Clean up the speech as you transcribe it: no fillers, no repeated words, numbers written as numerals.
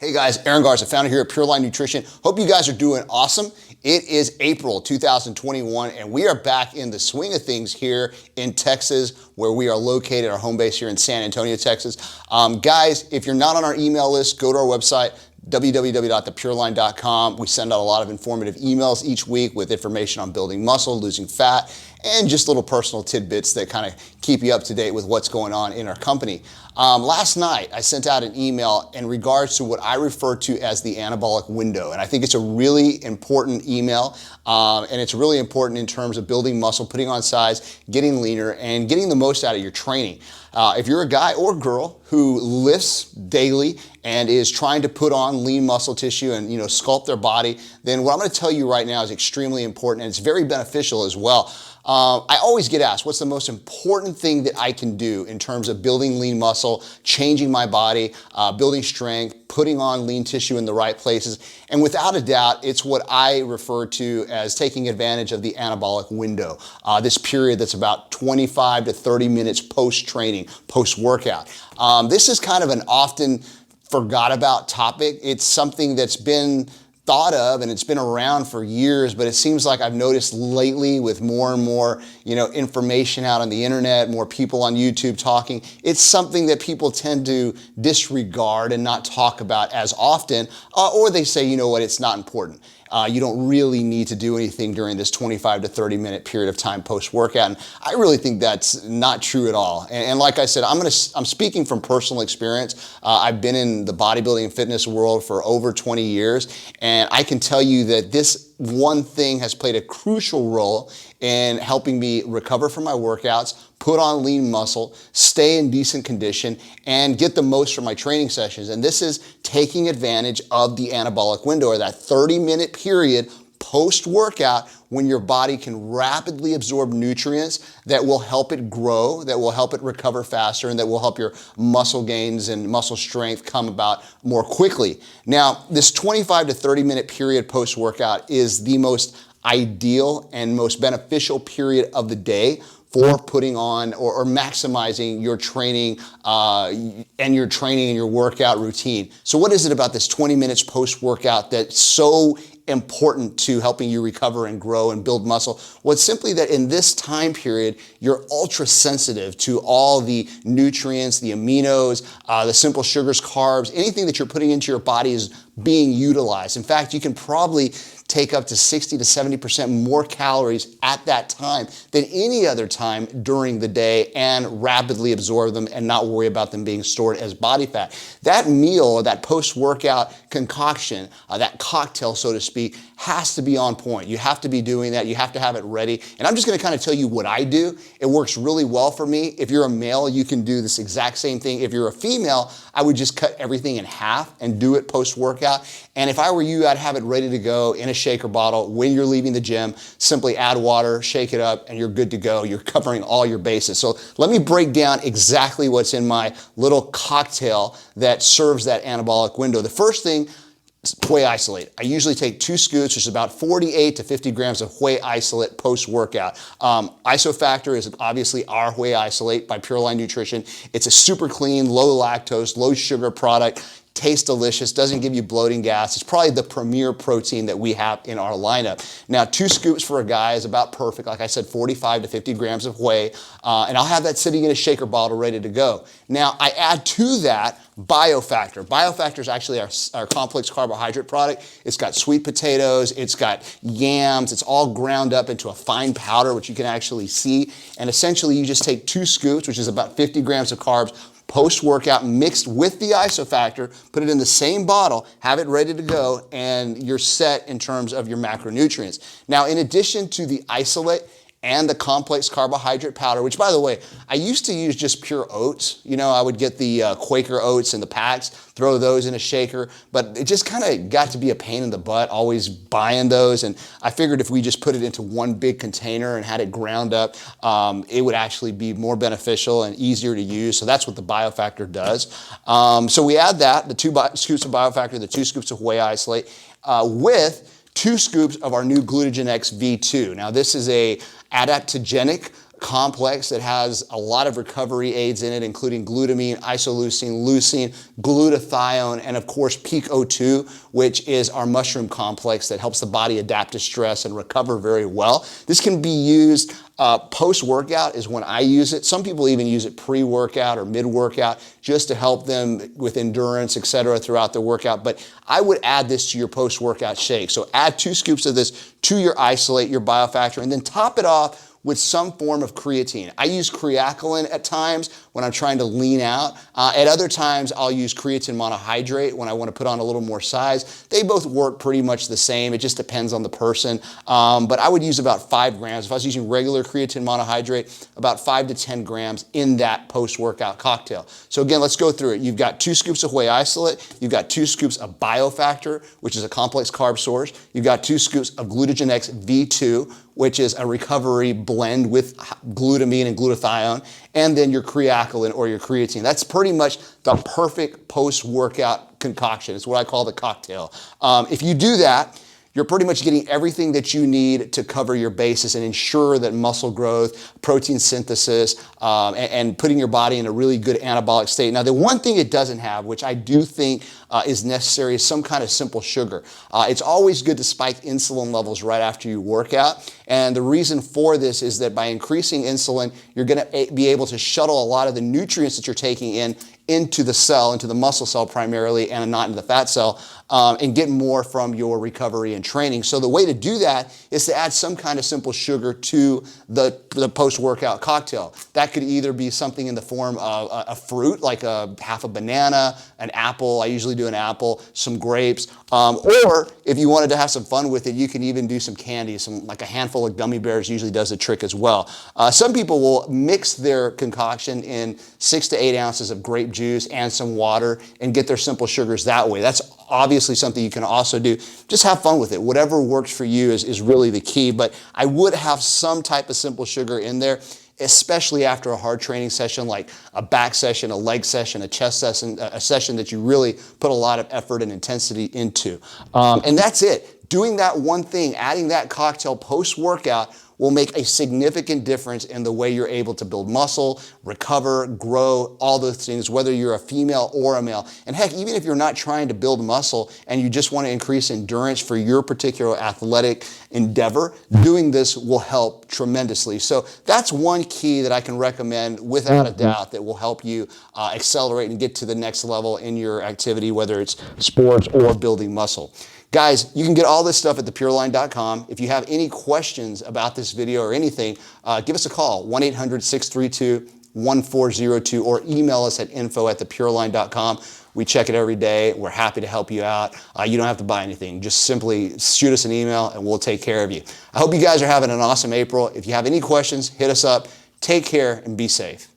Hey guys, Aaron Garza, founder here at Pureline Nutrition. Hope you guys are doing awesome. It is April 2021 and we are back in the swing of things here in Texas, where we are located, our home base here in San Antonio, Texas. Guys, if you're not on our email list, go to our website, www.thepureline.com. We send out a lot of informative emails each week with information on building muscle, losing fat, and just little personal tidbits that kind of keep you up to date with what's going on in our company. Last night, I sent out an email in regards to what I refer to as the anabolic window, and I think it's a really important email, and it's really important in terms of building muscle, putting on size, getting leaner, and getting the most out of your training. If you're a guy or girl who lifts daily and is trying to put on lean muscle tissue and sculpt their body, then what I'm going to tell you right now is extremely important, and it's very beneficial as well. I always get asked, what's the most important thing that I can do in terms of building lean muscle, changing my body, building strength, putting on lean tissue in the right places? And without a doubt, it's what I refer to as taking advantage of the anabolic window, this period that's about 25 to 30 minutes post-training, post-workout. This is kind of an often forgot about topic. It's something that's been thought of and it's been around for years, but it seems like I've noticed lately with more and more information out on the internet, more people on YouTube talking, it's something that people tend to disregard and not talk about as often, or they say, you know what, it's not important. You don't really need to do anything during this 25 to 30 minute period of time post-workout. And I really think that's not true at all. And like I said, I'm speaking from personal experience. I've been in the bodybuilding and fitness world for over 20 years. And I can tell you that this one thing has played a crucial role in helping me recover from my workouts, put on lean muscle, stay in decent condition, and get the most from my training sessions. And this is taking advantage of the anabolic window, or that 30-minute period post-workout when your body can rapidly absorb nutrients that will help it grow, that will help it recover faster, and that will help your muscle gains and muscle strength come about more quickly. Now, this 25 to 30-minute period post-workout is the most ideal and most beneficial period of the day for putting on or maximizing your training and your workout routine. So what is it about this 20 minutes post-workout that's so important to helping you recover and grow and build muscle? Well, it's simply that in this time period, you're ultra sensitive to all the nutrients, the aminos, the simple sugars, carbs, anything that you're putting into your body is being utilized. In fact, you can probably take up to 60 to 70% more calories at that time than any other time during the day and rapidly absorb them and not worry about them being stored as body fat. That meal, or that post-workout concoction, that cocktail, so to speak, has to be on point. You have to be doing that. You have to have it ready. And I'm just going to kind of tell you what I do. It works really well for me. If you're a male, you can do this exact same thing. If you're a female, I would just cut everything in half and do it post-workout. And if I were you, I'd have it ready to go in a shaker bottle when you're leaving the gym. Simply add water, shake it up, and you're good to go. You're covering all your bases. So let me break down exactly what's in my little cocktail that serves that anabolic window. The first thing, Whey Isolate. I usually take 2 scoops, which is about 48 to 50 grams of Whey Isolate post-workout. BioFactor is obviously our Whey Isolate by Pureline Nutrition. It's a super clean, low lactose, low sugar product. Tastes delicious, doesn't give you bloating gas. It's probably the premier protein that we have in our lineup. Now, 2 scoops for a guy is about perfect. Like I said, 45 to 50 grams of whey, and I'll have that sitting in a shaker bottle ready to go. Now, I add to that BioFactor. BioFactor is actually our complex carbohydrate product. It's got sweet potatoes, it's got yams, it's all ground up into a fine powder, which you can actually see. And essentially, you just take 2 scoops, which is about 50 grams of carbs, post-workout, mixed with the isofactor, put it in the same bottle, have it ready to go, and you're set in terms of your macronutrients. Now, in addition to the isolate and the complex carbohydrate powder, which, by the way, I used to use just pure oats. I would get the Quaker oats in the packs, throw those in a shaker, but it just kind of got to be a pain in the butt, always buying those, and I figured if we just put it into one big container and had it ground up, it would actually be more beneficial and easier to use, so that's what the BioFactor does. So we add that, the 2 scoops of BioFactor, the 2 scoops of Whey Isolate, with 2 scoops of our new Gluteagen X V2. Now, this is a adaptogenic complex that has a lot of recovery aids in it, including glutamine, isoleucine, leucine, glutathione, and of course peak O2, which is our mushroom complex that helps the body adapt to stress and recover very well. This can be used post-workout is when I use it. Some people even use it pre-workout or mid-workout just to help them with endurance, etc. throughout the workout. But I would add this to your post-workout shake. So add 2 scoops of this to your Isolate, your BioFactor, and then top it off with some form of creatine. I use creatinine at times when I'm trying to lean out. At other times, I'll use creatine monohydrate when I want to put on a little more size. They both work pretty much the same. It just depends on the person. But I would use about 5 grams. If I was using regular creatine monohydrate, about 5 to 10 grams in that post-workout cocktail. So again, let's go through it. You've got 2 scoops of Whey Isolate. You've got 2 scoops of BioFactor, which is a complex carb source. You've got 2 scoops of Gluteagen X V2, which is a recovery blend with glutamine and glutathione, and then your creatinine or your creatine. That's pretty much the perfect post-workout concoction. It's what I call the cocktail. If you do that, you're pretty much getting everything that you need to cover your bases and ensure that muscle growth, protein synthesis, and putting your body in a really good anabolic state. Now, the one thing it doesn't have, which I do think is necessary, is some kind of simple sugar. It's always good to spike insulin levels right after you work out. And the reason for this is that by increasing insulin, you're going to be able to shuttle a lot of the nutrients that you're taking in into the cell, into the muscle cell primarily, and not into the fat cell, and get more from your recovery and training. So the way to do that is to add some kind of simple sugar to the post-workout cocktail. That could either be something in the form of a fruit, like half a banana, an apple. I usually do an apple, some grapes, or if you wanted to have some fun with it, you can even do some candy, like a handful of gummy bears usually does the trick as well. Some people will mix their concoction in 6 to 8 ounces of grape juice and some water and get their simple sugars that way. That's obviously something you can also do. Just have fun with it. Whatever works for you is really the key, but I would have some type of simple sugar in there, especially after a hard training session like a back session, a leg session, a chest session, a session that you really put a lot of effort and intensity into. And that's it. Doing that one thing, adding that cocktail post-workout, will make a significant difference in the way you're able to build muscle, recover, grow, all those things, whether you're a female or a male. And heck, even if you're not trying to build muscle and you just want to increase endurance for your particular athletic endeavor, doing this will help tremendously. So that's one key that I can recommend without a doubt that will help you accelerate and get to the next level in your activity, whether it's sports or building muscle. Guys, you can get all this stuff at thepureline.com. If you have any questions about this video or anything, give us a call, 1-800-632-1402, or email us at info@thepureline.com. We check it every day. We're happy to help you out. You don't have to buy anything. Just simply shoot us an email and we'll take care of you. I hope you guys are having an awesome April. If you have any questions, hit us up. Take care and be safe.